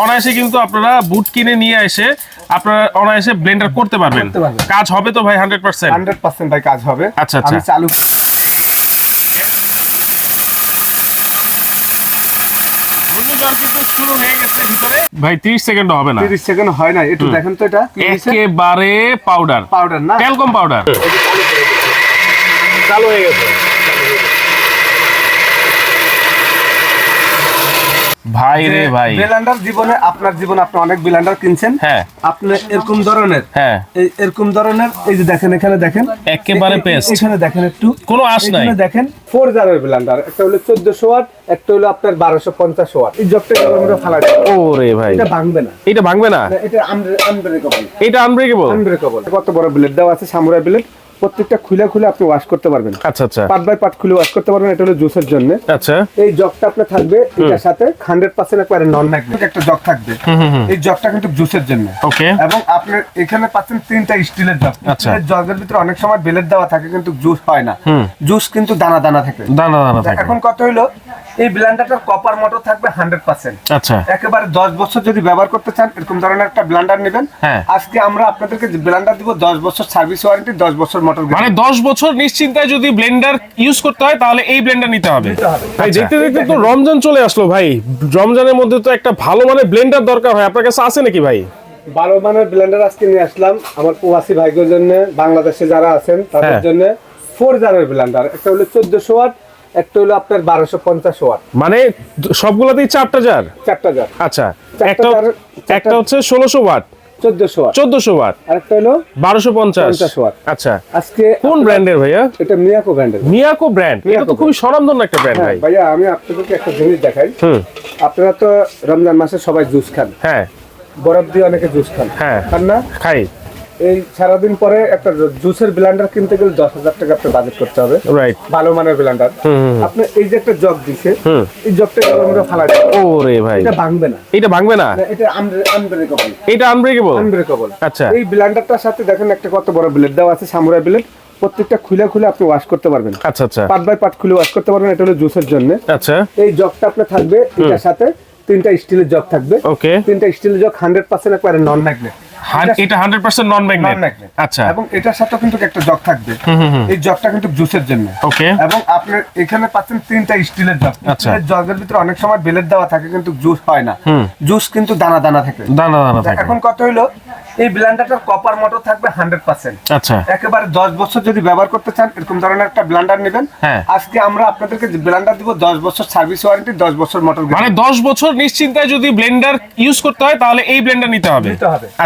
অনায়াসে কিন্তু আপনারা বুট কিনে নিয়ে এসে আপনারা অনায়াসে ব্লেন্ডার করতে পারবেন। কাজ হবে তো ভাই 100%? 100% ভাই কাজ হবে। আচ্ছা আচ্ছা, আমি চালু কিন্তু শুরু হয়ে গেছে ভিতরে ভাই। 30 সেকেন্ড হবে না, 30 সেকেন্ড হয় না। একটু দেখেন তো, এটা একেবারে পাউডার পাউডার না, ট্যালকম পাউডার। চালু হয়ে গেছে ভাই রে ভাই। ব্লেন্ডার জীবনে আপনার জীবনে আপনি অনেক ব্লেন্ডার কিনছেন। হ্যাঁ, আপনি এরকম ধরনের, হ্যাঁ এরকম ধরনের, এই যে দেখেন, এখানে দেখেন একেবারে পেস্ট। এখানে দেখেন একটু কোনো আঁশ নাই। এখানে দেখেন 4 জারের ব্লেন্ডার, একটা হলো 1400 ওয়াট, একটা হলো আপনার 1250 ওয়াট। এই জগটা আমরা ফালাই দেব। ওরে ভাই, এটা ভাঙবে না, এটা ভাঙবে না, এটা আনব্রেকেবল, এটা আনব্রেকেবল। আনব্রেকেবল। কত বড় ব্লেড দেওয়া আছে, সামুরাই ব্লেড। প্রত্যেকটা খুলে খুলে আপনি ওয়াশ করতে পারবেন। আচ্ছা আচ্ছা, পার্ট বাই পার্ট খুলে ওয়াশ করতে পারবেন। এটা হলো জুসের জন্য। আচ্ছা, এই জগটা আপনার থাকবে এটার সাথে 100% একবারে নন ম্যাগনেটিক একটা জগ থাকবে। এই জগটা কিন্তু জুসের জন্য। ওকে। এবং আপনার এখানে পাচ্ছেন 3টা স্টিলের জগ। আচ্ছা, এই জগের ভিতরে অনেক সময় ব্লেড দেওয়া থাকে কিন্তু জুস হয় না। জুস কিন্তু দানা দানা থাকে, দানা দানা থাকে। এখন কত হলো, এই ব্লেন্ডারটার কপার মোটর থাকবে 100%। আচ্ছা, একেবারে 10 বছর যদি ব্যবহার করতে চান, এরকম ধরনের একটা ব্লেন্ডার নেবেন। হ্যাঁ। আজকে আমরা আপনাদেরকে যে ব্লেন্ডার দিব 10 বছর সার্ভিস ওয়ারেন্টি, 10 বছর মোটর, মানে 10 বছর নিশ্চিন্তায় যদি ব্লেন্ডার ইউজ করতে হয় তাহলে এই ব্লেন্ডার নিতে হবে। ভাই দেখতে দেখতে তো রমজান চলে আসলো ভাই। রমজানের মধ্যে তো একটা ভালো মানে ব্লেন্ডার দরকার হয়, আপনার কাছে আছে নাকি ভাই? 12 মানের ব্লেন্ডার আজকে নিয়ে আসলাম আমার প্রবাসী ভাইদের জন্য, বাংলাদেশে যারা আছেন তাদের জন্য। 4 জারের ব্লেন্ডার, একটা হলো 1400 ওয়াট, একটা হলো আপনার 1250 ওয়াট। মানে সবগুলাতেই 4টা জার? 4টা জার। আচ্ছা, একটা হচ্ছে 1600 ওয়াট, 1400 ওয়াট, 1400 ওয়াট, আর একটা হলো 1250 ওয়াট। আচ্ছা, আজকে কোন ব্র্যান্ডের ভাইয়া? এটা মিয়াকো ব্র্যান্ডের। মিয়াকো ব্র্যান্ড, এটা তো খুবই স্বনামধন্য একটা ব্র্যান্ড ভাই। ভাইয়া আমি আপনাদেরকে একটা জিনিস দেখাই। আপনারা তো রমজান মাসে সবাই জুস খান, হ্যাঁ, বরফ দিয়ে অনেকে জুস খান, হ্যাঁ খান না? খাই। এই সারাদিন পরে একটা জুসের ব্লেন্ডার কিনতে গেলে 10,000 টাকা আপনার বাজেট করতে হবে। রাইট, ভালো মানের ব্লেন্ডার। আপনি এই যে একটা জগ দিছে, এই জগটা আমরা ফালাই দেব। ওরে ভাই, এটা ভাঙবে না, এটা ভাঙবে না, এটা আনব্রেকেবল, এটা আনব্রেকেবল, আনব্রেকেবল। আচ্ছা, এই ব্লেন্ডারটার সাথে দেখেন একটা কত বড় ব্লেড দেওয়া আছে, সামুরাই ব্লেড। প্রত্যেকটা খুলে খুলে আপনি ওয়াশ করতে পারবেন। আচ্ছা আচ্ছা, পার্ট বাই পার্ট খুলে ওয়াশ করতে পারবেন। এটা হলো জুসের জন্য। আচ্ছা, এই জগটা আপনার থাকবে এটার সাথে 3টা স্টিলের জগ থাকবে। ওকে। 3টা স্টিলের জগ 100% একবারে নন ম্যাগনেট। এটা 100% নন ম্যাগনেট। আচ্ছা, এবং এটার সাথে কিন্তু একটা জগ থাকবে। এই জগটা কিন্তু জুসের জন্য। ওকে। এবং আপনার এখানে পাচ্ছেন 3টা স্টিলের জগ। আচ্ছা, এই জগের ভিতরে অনেক সময় ব্লেড দেওয়া থাকে কিন্তু জুস হয় না। জুস কিন্তু দানা দানা থাকে, দানা দানা থাকে। এখন কত হলো, এই ব্লেন্ডারটার কপার মোটর থাকবে 100%। আচ্ছা, একেবারে 10 বছর যদি ব্যবহার করতে চান, এরকম ধরনের একটা ব্লেন্ডার নেবেন। হ্যাঁ। আজকে আমরা আপনাদেরকে যে ব্লেন্ডার দিব 10 বছর সার্ভিস ওয়ারেন্টি, 10 বছর মোটর, মানে 10 বছর নিশ্চিন্তায় যদি ব্লেন্ডার ইউজ করতে হয় তাহলে এই ব্লেন্ডার নিতে হবে।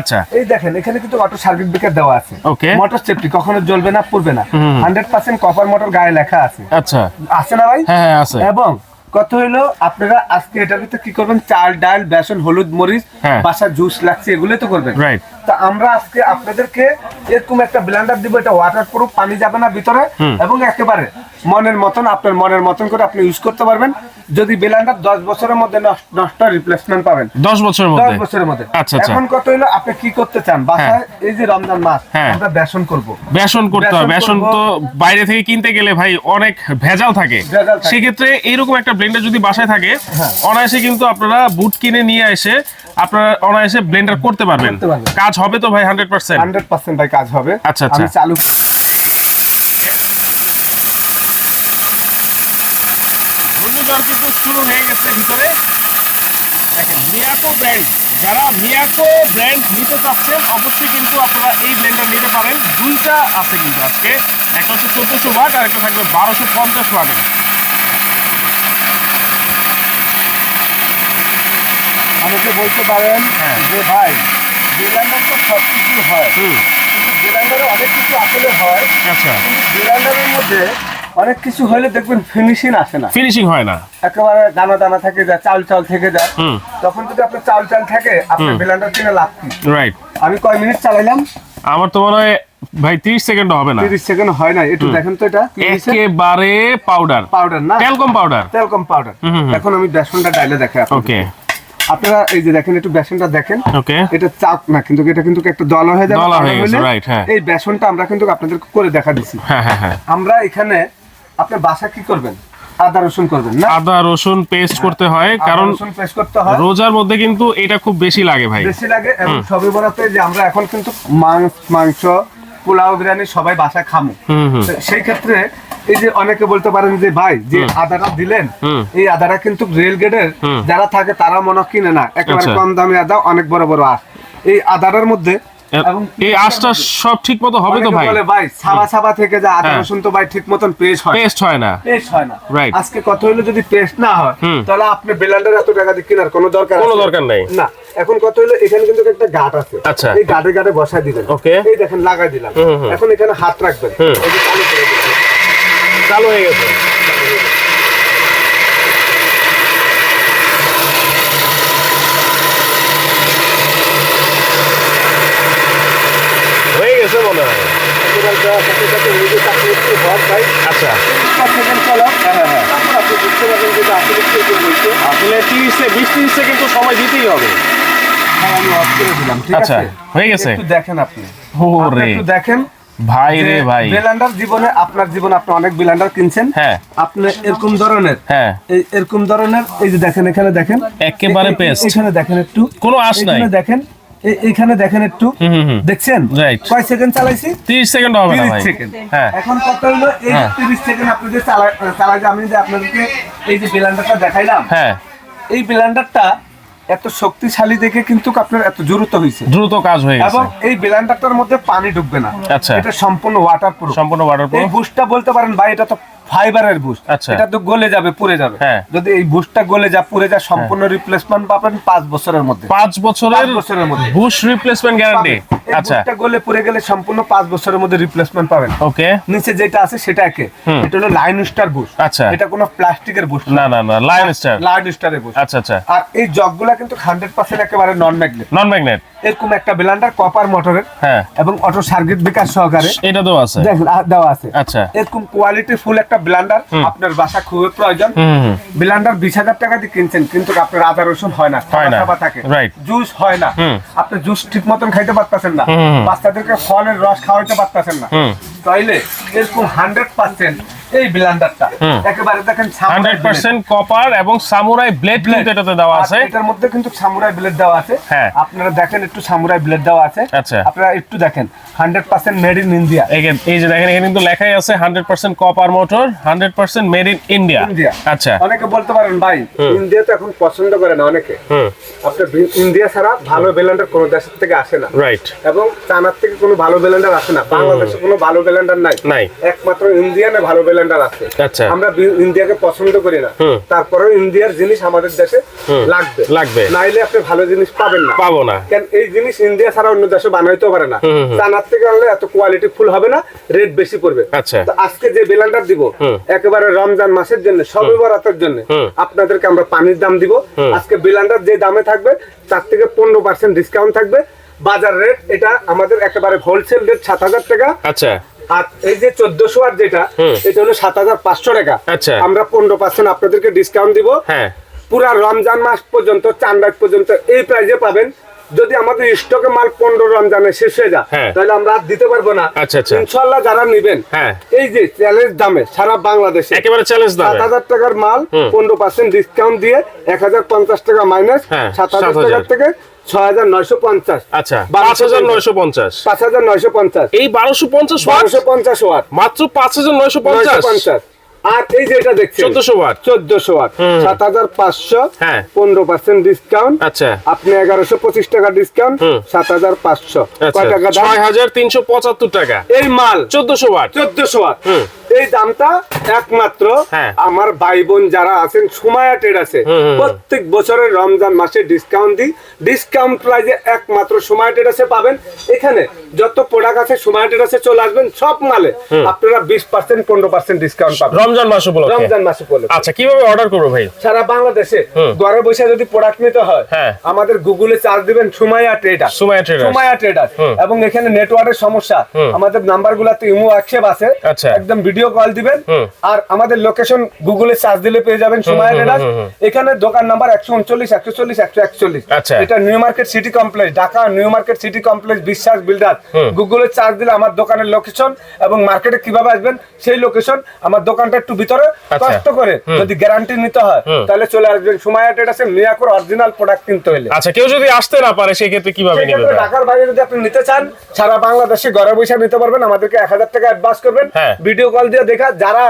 আচ্ছা, এই দেখেন এখানে কিন্তু অটো সার্কিট ব্রেকার দেওয়া আছে। ওকে। মোটর সেফটি, কখনো জ্বলবে না, পুড়বে না। 100% কপার মোটর গায়ে লেখা আছে। আচ্ছা, আছে না ভাই? হ্যাঁ হ্যাঁ আছে। এবং কত হইলো, আপনারা আজকে এটার ভিতরে কি করবেন, চাল ডাল বেসন হলুদ মরিচ, বাসা জুস লাগছে, এগুলোই তো করবেন। রাইট। তা আমরা আজকে আপনাদেরকে এরকম একটা ব্লেন্ডার দিব, এটা ওয়াটার প্রুফ, পানি যাবে না ভিতরে, এবং একেবারে মনের মতন, আপনার মনের মতন করে আপনি ইউজ করতে পারবেন। যদি ব্লেন্ডার 10 বছরের মধ্যে নষ্ট, রিপ্লেসমেন্ট পাবেন 10 বছরের মধ্যে। 10 বছরের মধ্যে। আচ্ছা আচ্ছা। এখন কত হইলো, আপনি কি করতে চান বাসায়? এই যে রমজান মাস, আমরা বেসন করব, বেসন করতে হবে। বেসন তো বাইরে থেকে কিনতে গেলে ভাই অনেক ভেজাল থাকে। সেক্ষেত্রে এইরকম একটা ব্লেন্ডার যদি বাসায় থাকে, অনায়াসে কিন্তু আপনারা বুট কিনে নিয়ে এসে আপনারা অনায়াসে ব্লেন্ডার করতে পারবেন। কাজ হবে তো ভাই 100%? 100% ভাই কাজ হবে। আচ্ছা আচ্ছা, আমি চালু কিন্তু শুরু হয়ে গেছে ভিতরে। দেখেন মিয়াকো ব্র্যান্ড, যারা মিয়াকো ব্র্যান্ড নিতে চাচ্ছেন অবশ্যই কিন্তু আপনারা এই ব্লেন্ডার নিতে পারেন। দুইটা আছে কিন্তু আজকে, একটা হচ্ছে 1400 ওয়াট আর একটা থাকবে 1250 ওয়াটের। অনেকে বলতে পারেন যে ভাই ব্লেন্ডার তো সব কিছু হয়, কিন্তু ব্লেন্ডারে অনেক কিছু আসলে হয়। আচ্ছা, কিন্তু ব্লেন্ডারের মধ্যে অনেক কিছু হলে দেখবেন ফিনিশিং আসে না, ফিনিশিং হয় না, একেবারে দানা দানা থেকে যায়, চাল চাল থেকে যায়। তখন যদি আপনার চাল চাল থাকে, আপনার ব্লেন্ডার কিনে লাভ কি? রাইট। আমি কয় মিনিট চালাইলাম? আমার তো মনে হয় ভাই 30 সেকেন্ড হবে না, 30 সেকেন্ড হয় না। একটু দেখেন তো, এটা একেবারে পাউডার, পাউডার না, ট্যালকম পাউডার, ট্যালকম পাউডার। এখন আমি বেসনটা ডাইলে দেখাই। ওকে, আপনারা এই যে দেখেন, একটু বেসনটা দেখেন। ওকে, এটা চাপ না, কিন্তু এটা কিন্তু একটা দলা হয়ে যাবে। রাইট, হ্যাঁ। এই বেসনটা আমরা কিন্তু আপনাদের করে দেখা দিচ্ছি। হ্যাঁ হ্যাঁ হ্যাঁ। আমরা এখানে আপনার বাসা কি করবেন, আদা রসুন করবেন না, আদা রসুন পেস্ট করতে হয়, কারণ রসুন পেস্ট করতে হয়, রোজার মধ্যে কিন্তু এটা খুব বেশি লাগে ভাই, বেশি লাগে। এবং সবে বরাতে যে আমরা এখন কিন্তু মাংস পোলাও বিরিয়ানি সবাই বাসায় খামু, তো সেই ক্ষেত্রে এই যে অনেকে বলতে পারেন যে ভাই যে আদাটা দিলেন, এই আদাটা কিন্তু রেল গেটের যারা থাকে তারা মনে কিনে না, একেবারে কম দামে আদা, অনেক বড় বড় আঁশ এই আদাটার মধ্যে। এবং এই আঁশটা সব ঠিক মতো হবে তো ভাই? বলে ভাই সাবা সাবা থেকে যে আদা রসুন তো ভাই ঠিক মতন পেস্ট হয় না। রাইট। আজকে কত হইলো যদি পেস্ট না হয় তাহলে আপনি ব্লেন্ডারে এত টাকা দিয়ে কেনার কোনো দরকার নাই না। এখন কত হইলো, এখানে কিন্তু একটা গাঁট আছে, আচ্ছা, এই গাঁটে বসাই দিবেন, ওকে, এই দেখেন লাগাই দিলাম, এখন এখানে হাত রাখবেন, এই যে চালু করে দিবেন, চালু হয়ে গেছে। হয়ে গেছে মনে হয়। আচ্ছা, আসলে 20-30 সেকেন্ড তো সময় দিতেই হবে। আচ্ছা, হয়ে গেছে। দেখেন আপনি, ওরে একটু দেখেন ভাই রে ভাই, ব্লেন্ডার জীবনে আপনার জীবনে আপনি অনেক ব্লেন্ডার কিনছেন, হ্যাঁ, আপনি এরকম ধরনের, হ্যাঁ, এরকম ধরনের, এই যে দেখেন এখানে দেখেন একেবারে পেস্ট, এখানে দেখেন একটু কোনো আঁশ নাই, দেখেন এইখানে দেখেন একটু, দেখছেন কয় সেকেন্ড চালাইছি? 30 সেকেন্ড হবে না ভাই। হ্যাঁ, এখন কত হলো, এই 30 সেকেন্ড আপনি যে চালাই, আমি যে আপনাদেরকে এই যে ব্লেন্ডারটা দেখাইলাম, হ্যাঁ, এই ব্লেন্ডারটা এত শক্তিশালী দেখে কিন্তু আপনার এত দ্রুত হয়েছে, দ্রুত কাজ হয়ে গেছে। এবং এই ব্লেন্ডারটার মধ্যে পানি ঢুকবে না, আচ্ছা, এটা সম্পূর্ণ ওয়াটারপ্রুফ, সম্পূর্ণ ওয়াটারপ্রুফ। এই বুস্টটা বলতে পারেন ভাই এটা তো ফাইবারের বুস্ট, আচ্ছা, এটা তো গলে যাবে, পুড়ে যাবে, যদি এই বুস্টটা গলে যা পুড়ে যা, সম্পূর্ণ রিপ্লেসমেন্ট পাবেন 5 বছরের মধ্যে, 5 বছরের মধ্যে বুস্ট রিপ্লেসমেন্ট গ্যারান্টি। আচ্ছা, বুস্টটা গলে পুড়ে গেলে সম্পূর্ণ 5 বছরের মধ্যে রিপ্লেসমেন্ট পাবেন। ওকে, নিচে যেটা আছে সেটা একে, এটা হলো লাইন স্টার বুস্ট। আচ্ছা, এটা কোনো প্লাস্টিকের বুস্ট না, লাইন স্টারের বুস্ট। আচ্ছা, আচ্ছা। আর এই জগগুলা কিন্তু 100% একেবারে নন ম্যাগনেট। এরকম একটা ব্লেন্ডার কপার মোটরের, হ্যাঁ, এবং অটো সার্কিট ব্রেকার সহকারে এটা তো আছে, দেখেন দেওয়া আছে। আচ্ছা, এরকম কোয়ালিটি ফুল একটা ব্লেন্ডার আপনার বাসা খুবই প্রয়োজন। ব্লেন্ডার 20,000 টাকা দিয়ে কিনছেন, কিন্তু আপনার আদা রসুন হয় না, থাকে, জুস হয় না, আপনি জুস ঠিক মতন খাইতে পারতেছেন না, বাচ্চাদেরকে ফলের রস খাওয়াইতে পারতেছেন না, তাইলে এরকম 100% এই ব্লেন্ডারটা একেবারে দেখেন 100% কপার এবং সামুরাই ব্লেড কিন্তু এটাতে দেওয়া আছে, এটার মধ্যে কিন্তু সামুরাই ব্লেড দেওয়া আছে, হ্যাঁ, আপনারা দেখেন একটু সামুরাই ব্লেড দেওয়া আছে। আচ্ছা, আপনারা একটু দেখেন 100% মেড ইন ইন্ডিয়া, এই যে দেখেন এখানে কিন্তু লেখাই আছে 100% copper motor, 100% made in India. আচ্ছা, অনেকে বলতে পারেন ভাই ইন্ডিয়া তো এখন পছন্দ করে না অনেকে, আপনার ইন্ডিয়া ছাড়া ভালো ব্লেন্ডার কোন দেশ থেকে আসে না, রাইট, এবং চায়নার থেকে কোনো ভালো ব্লেন্ডার আসে না, বাংলাদেশে কোনো ভালো ব্লেন্ডার নাই, একমাত্র ইন্ডিয়ানে ভালো ব্লেন্ডার আছে। আচ্ছা, আমরা ইন্ডিয়াকে পছন্দ করি না, তারপরে ইন্ডিয়ার জিনিস আমাদের দেশে লাগবে, নাইলে আপনি ভালো জিনিস পাবেন না, পাবো না, কারণ এই জিনিস ইন্ডিয়া ছাড়া অন্য দেশে বানাইতেও পারে না, চায়নার থেকে আনলে এত কোয়ালিটি ফুল হবে না, রেট বেশি পড়বে। আচ্ছা, তো আজকে যে ব্লেন্ডার দিব একেবারে রমজান মাসের জন্য, শবে বরাতের জন্য আপনাদেরকে আমরা পানির দাম দিব। আজকে ব্লেন্ডার যে দামে থাকবে তার থেকে 15% ডিসকাউন্ট থাকবে, বাজার রেট এটা আমাদের একেবারে হোলসেল রেট 7,000 টাকা। আচ্ছা, আর এই যে 1400 ওয়াট যেটা, এটা হলো 7,500 টাকা। আচ্ছা, আমরা 15% আপনাদেরকে ডিসকাউন্ট দিব, হ্যাঁ, পুরা রমজান মাস পর্যন্ত, চাঁদ রাত পর্যন্ত এই প্রাইসে পাবেন। যদি আমাদের স্টকে মাল 15 রমজানে শেষ হয়ে যায় তাহলে আমরা আর দিতে পারবো না। আচ্ছা, ইনশাআল্লাহ যারা নেবেন, এই যে চ্যালেঞ্জ দামে সারা বাংলাদেশে একেবারে চ্যালেঞ্জ দামে 7,000 টাকার মাল 15% ডিসকাউন্ট দিয়ে 1,050 টাকা মাইনাস 7,000 টাকা থেকে 6,950। আচ্ছা, 5,950 এই 1250 ওয়াট মাত্র 5,950। আর এই যে এটা দেখছেন 1400 ওয়াট 7,500, 15% ডিসকাউন্ট। আচ্ছা, আপনি 1,125 টাকা ডিসকাউন্ট, 7,500 কয় টাকা দাম? 6,375 টাকা। এই মাল 1400 ওয়াট এই দামটা একমাত্র আমার ভাই বোন যারা আছেন সুমায়া ট্রেড আছে, প্রত্যেক বছরের রমজান মাসে ডিসকাউন্ট দিই, ডিসকাউন্ট প্রাইসে একমাত্র সুমায়া ট্রেড আছে পাবেন। এখানে যত প্রোডাক্ট আছে সুমায়া ট্রেড আছে, চলে আসবেন, সব মালে আপনারা 20% 15% ডিসকাউন্ট পাবেন রমজান মাস উপলক্ষে। আচ্ছা, কিভাবে অর্ডার করব ভাই? সারা বাংলাদেশে ঘরে বসে যদি প্রোডাক্ট নিতে হয় আমাদের গুগলে সার্চ দিবেন সুমায়া ট্রেডার্স, এবং এখানে নেটওয়ার্কের সমস্যা, আমাদের নাম্বারগুলোতে ইমো অ্যাক্সেস আছে, একদম ভিডিও ভিডিও কল দিবেন আর আমাদের লোকেশন গুগলে সার্চ দিলে পেয়ে যাবেন সুমাইয়া ট্রেডার্স। এখানে দোকান নাম্বার 139 140 141। আচ্ছা। এটা new market city complex, Dhaka new market city complex, বিশ্বাস বিল্ডার। গুগলে সার্চ দিলে আমার দোকানের লোকেশন এবং মার্কেটে কিভাবে আসবেন সেই লোকেশন। আমার দোকানটা একটু ভিতরে, কষ্ট করে যদি গ্যারান্টি নিতে হয় তাহলে চলে আসবেন সুমাইয়া ট্রেডার্সের মিয়াকোর অরিজিনাল প্রোডাক্ট কিনতে হলে। আচ্ছা, কেউ যদি আসতে না পারে সেই ক্ষেত্রে কিভাবে নেবে? সেক্ষেত্রে ঢাকার বাইরে যদি আপনি নিতে চান, সারা বাংলাদেশে ঘরে বসে নিতে পারবেন। আমাদেরকে 1000 টাকা অ্যাডভান্স করবেন, হ্যাঁ। ভিডিও কল দিয়ে দেখা। যারা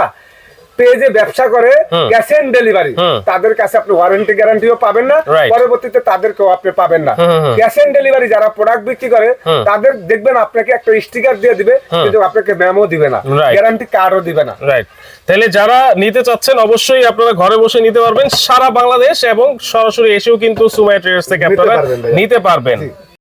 পেজে ব্যবসা করে ক্যাশ অন ডেলিভারি, তাদের কাছে আপনি ওয়ারেন্টি গ্যারান্টিও পাবেন না, Right. পরবর্তীতে তাদেরকেও আপনি পাবেন না। ক্যাশ অন ডেলিভারি যারা প্রোডাক্ট বিক্রি করে তাদের দেখবেন আপনাকে একটা স্টিকার দিয়ে দিবে, কিন্তু আপনাকে মেমো দিবে না, Right. গ্যারান্টি কার্ডও দিবে না। রাইট। তাহলে যারা নিতে চাচ্ছেন অবশ্যই আপনারা ঘরে বসে নিতে পারবেন সারা বাংলাদেশ, এবং সরাসরি এসেও কিন্তু সুমাইয়া ট্রেডার্স থেকে নিতে আপনারা পারবেন ভাইয়া। নিতে পারবেন।